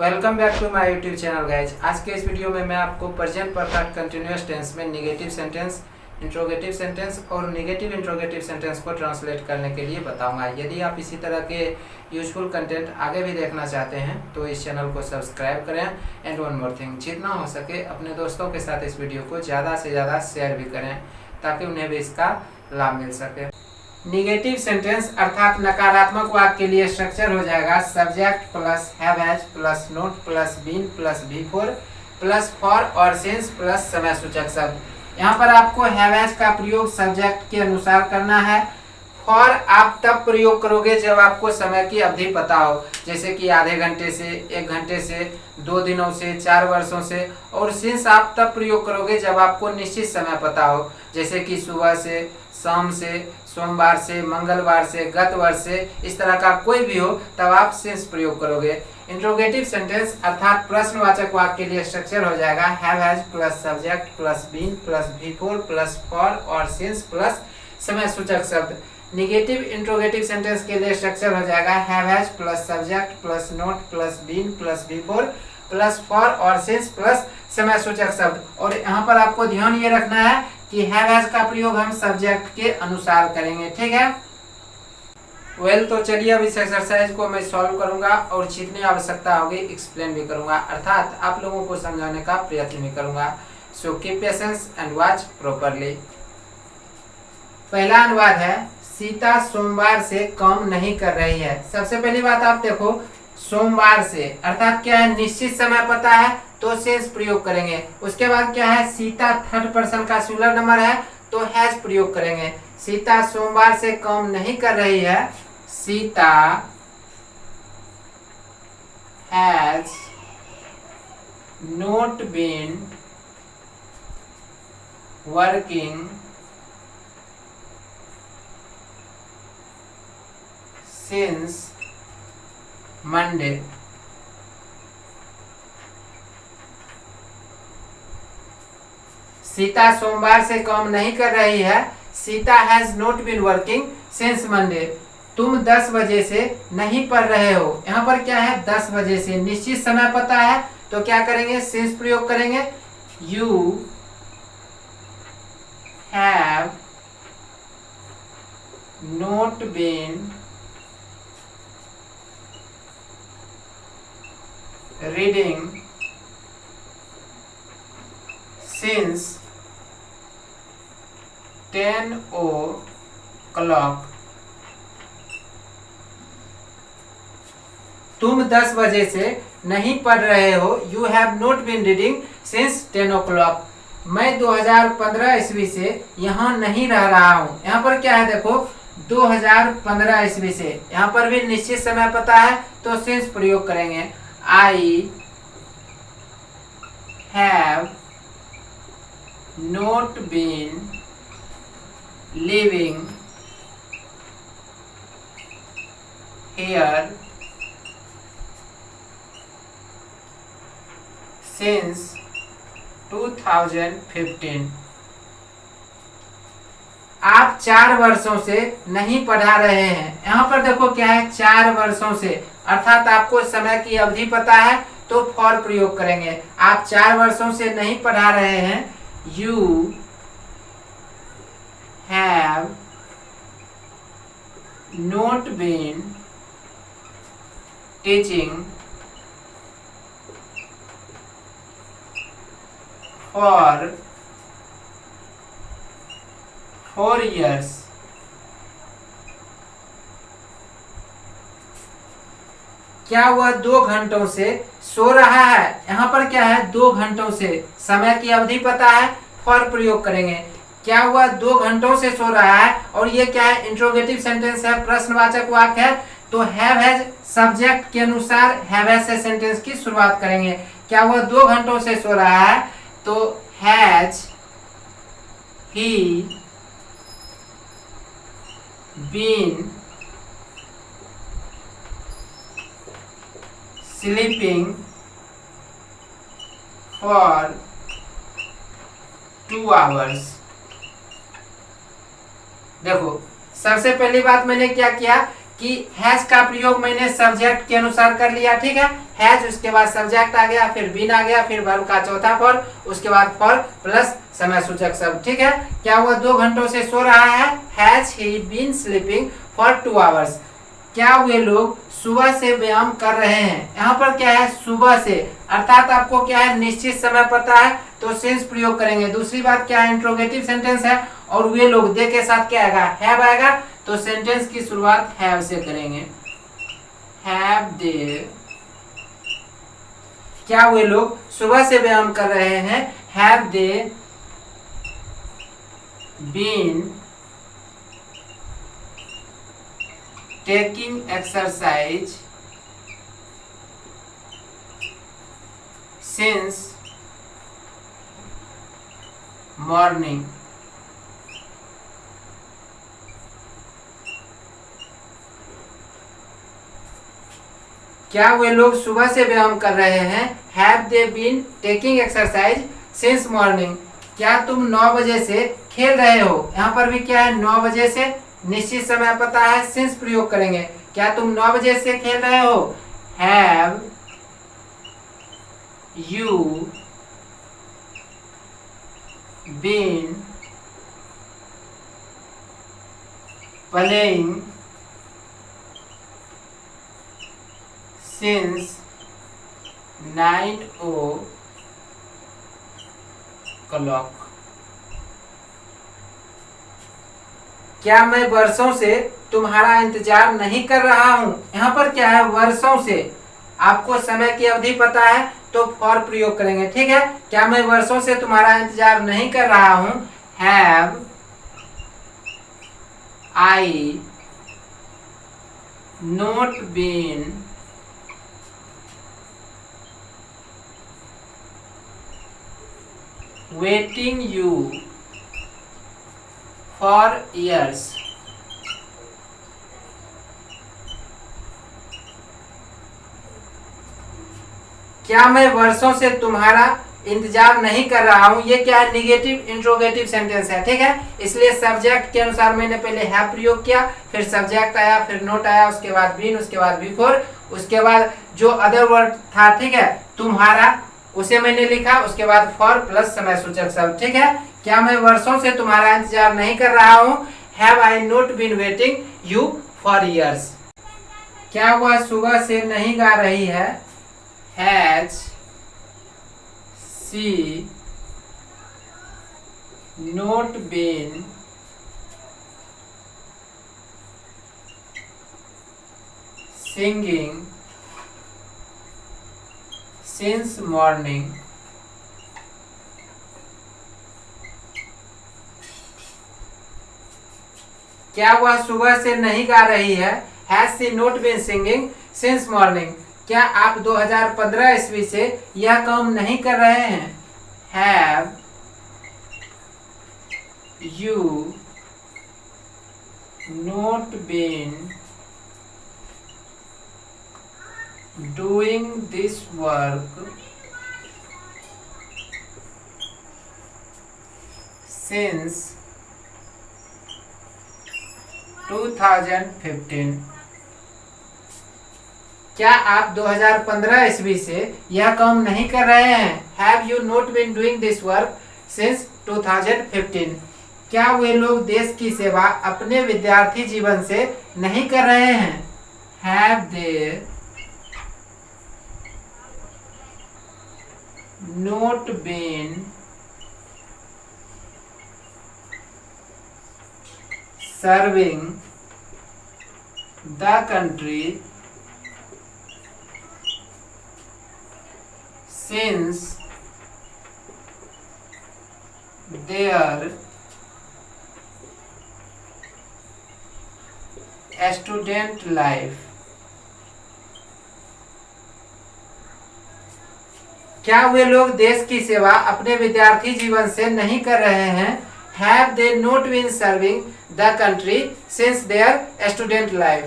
Welcome back to my YouTube channel guys. आज के इस वीडियो में मैं आपको प्रेजेंट परफेक्ट कंटिन्यूअस टेंस में नेगेटिव सेंटेंस, इंट्रोगेटिव सेंटेंस और नेगेटिव इंट्रोगेटिव सेंटेंस को ट्रांसलेट करने के लिए बताऊंगा। यदि आप इसी तरह के यूजफुल कंटेंट आगे भी देखना चाहते हैं तो इस चैनल को सब्सक्राइब करें। एंड वन मोर थिंग, जितना हो सके अपने दोस्तों के साथ इस वीडियो को ज़्यादा से ज़्यादा शेयर भी करें ताकि उन्हें भी इसका लाभ मिल सके। निगेटिव सेंटेंस अर्थात नकारात्मक वाक्य के लिए स्ट्रक्चर हो जाएगा subject plus have has plus not plus been plus before plus for और सिंस प्लस समय सूचक शब्द। यहाँ पर आपको हैव हैज का प्रयोग सब्जेक्ट के अनुसार करना है। फॉर आप तब प्रयोग करोगे जब आपको समय की अवधि पता हो, जैसे कि आधे घंटे से, 1 घंटे से, 2 दिनों से, 4 वर्षों से। और सिंस आप तब प्रयोग करोगे जब आपको निश्चित समय पता हो, जैसे कि सुबह से, शाम से, सोमवार से, मंगलवार से, गत वर्ष से, इस तरह का कोई भी हो तब आप सिंस प्रयोग करोगे। इंट्रोगेटिव सेंटेंस अर्थात प्रश्नवाचक वाक्य के लिए स्ट्रक्चर हो जाएगा have has plus subject plus been plus before plus for और सिंस प्लस समय सूचक शब्द। निगेटिव इंट्रोगेटिव सेंटेंस के लिए स्ट्रक्चर हो जाएगा have has plus subject plus not plus been plus before plus for और सिंस प्लस समय सूचक शब्द। और यहाँ पर आपको ध्यान ये रखना है कि हैव हैज का प्रयोग हम सब्जेक्ट के अनुसार करेंगे, ठीक है। तो चलिए अब इस एक्सरसाइज को मैं सॉल्व करूंगा और जितनी आवश्यकता होगी एक्सप्लेन भी करूंगा, अर्थात आप लोगों को समझाने का प्रयत्न भी करूंगा। So keep patience and watch properly. पहला अनुवाद है सीता सोमवार से काम नहीं कर रही है। सबसे पहली बात आप देखो, सोमवार से अर्थात क्या है, निश्चित समय पता है तो सिंस प्रयोग करेंगे। उसके बाद क्या है, सीता थर्ड पर्सन का सिंगुलर नंबर है तो हैज प्रयोग करेंगे। सीता सोमवार से काम नहीं कर रही है, Sita has not been working since Monday. Sita सोमवार से काम नहीं कर रही है, Sita has not been working since Monday. तुम 10 बजे से नहीं पढ़ रहे हो। यहाँ पर क्या है, 10 बजे से, निश्चित समय पता है तो क्या करेंगे, सिंस प्रयोग करेंगे। You have not been reading since 10 o'clock। तुम 10 बजे से नहीं पढ़ रहे हो, you have not been reading since 10 o'clock। मैं 2015 ईस्वी से यहाँ नहीं रह रहा हूँ। यहाँ पर क्या है देखो, 2015 ईस्वी से, यहाँ पर भी निश्चित समय पता है तो सिंस प्रयोग करेंगे। I have not been living here since 2015। आप 4 वर्षों से नहीं पढ़ा रहे हैं। यहाँ पर देखो क्या है, 4 वर्षों से अर्थात आपको समय की अवधि पता है तो फॉर प्रयोग करेंगे। आप 4 वर्षों से नहीं पढ़ा रहे हैं, you have not been teaching for 4 years। क्या वह 2 घंटों से सो रहा है। यहाँ पर क्या है, 2 घंटों से, समय की अवधि पता है, फॉर प्रयोग करेंगे। क्या हुआ, 2 घंटों से सो रहा है। और ये क्या है, इंट्रोगेटिव सेंटेंस है, प्रश्नवाचक वाक्य है तो हैव हैज सब्जेक्ट के अनुसार हैव हैज से सेंटेंस की शुरुआत करेंगे। क्या हुआ, 2 घंटों से सो रहा है तो has he been sleeping for 2 hours। देखो सबसे पहली बात मैंने क्या किया कि हैज का प्रयोग मैंने सब्जेक्ट के अनुसार कर लिया, ठीक है। हैज, उसके बाद सब्जेक्ट आ गया, फिर बीन आ गया, फिर वर्ब का चौथा फॉर्म, उसके बाद फॉर प्लस समय सूचक शब्द। ठीक है, क्या हुआ 2 घंटों से सो रहा है, has he been sleeping for 2 hours. क्या वे लोग सुबह से व्यायाम कर रहे हैं। यहाँ पर क्या है, सुबह से, अर्थात आपको क्या है, निश्चित समय पता है तो सिंस प्रयोग करेंगे। दूसरी बात क्या है, इंट्रोगेटिव सेंटेंस है और वे लोग दे के साथ क्या आएगा, हैव आएगा, तो सेंटेंस की शुरुआत हैव से करेंगे। हैव दे, क्या वे लोग सुबह से व्यायाम कर रहे हैं, have they been taking exercise since morning. क्या वे लोग सुबह से व्यायाम कर रहे हैं, have they been taking exercise since morning. क्या तुम 9 बजे से खेल रहे हो। यहाँ पर भी क्या है, 9 बजे से, निश्चित समय पता है, सिंस प्रयोग करेंगे। क्या तुम 9 बजे से खेल रहे हो, have you been playing since 9 o'clock। क्या मैं वर्षों से तुम्हारा इंतजार नहीं कर रहा हूं। यहाँ पर क्या है, वर्षों से, आपको समय की अवधि पता है तो फॉर प्रयोग करेंगे। ठीक है, क्या मैं वर्षों से तुम्हारा इंतजार नहीं कर रहा हूं, have I not been waiting you for years। क्या मैं वर्षों से तुम्हारा इंतजार नहीं कर रहा हूं। ये क्या है, निगेटिव इंट्रोगेटिव सेंटेंस है। ठीक है, इसलिए सब्जेक्ट के अनुसार मैंने पहले हैव प्रयोग किया, फिर सब्जेक्ट आया, फिर नोट आया, उसके बाद बीन, उसके बाद बिफोर, उसके बाद जो अदर वर्ड था, ठीक है, तुम्हारा, उसे मैंने लिखा, उसके बाद फॉर प्लस समय सूचक शब्द। ठीक है, क्या मैं वर्षों से तुम्हारा इंतजार नहीं कर रहा हूं, have I not been waiting you for years। क्या वह सुबह से नहीं गा रही है, has she not been singing since morning. क्या वह सुबह से नहीं गा रही है, has she not been singing since morning. क्या आप 2015 ईस्वी से यह काम नहीं कर रहे हैं, have you not been doing this work since 2015। क्या आप 2015 ईस्वी से यह काम नहीं कर रहे हैं, have you not been doing this work since 2015। क्या वे लोग देश की सेवा अपने विद्यार्थी जीवन से नहीं कर रहे हैं, have they not been serving the country since their student life। क्या वे लोग देश की सेवा अपने विद्यार्थी जीवन से नहीं कर रहे हैं, have they not been serving the country since their student life।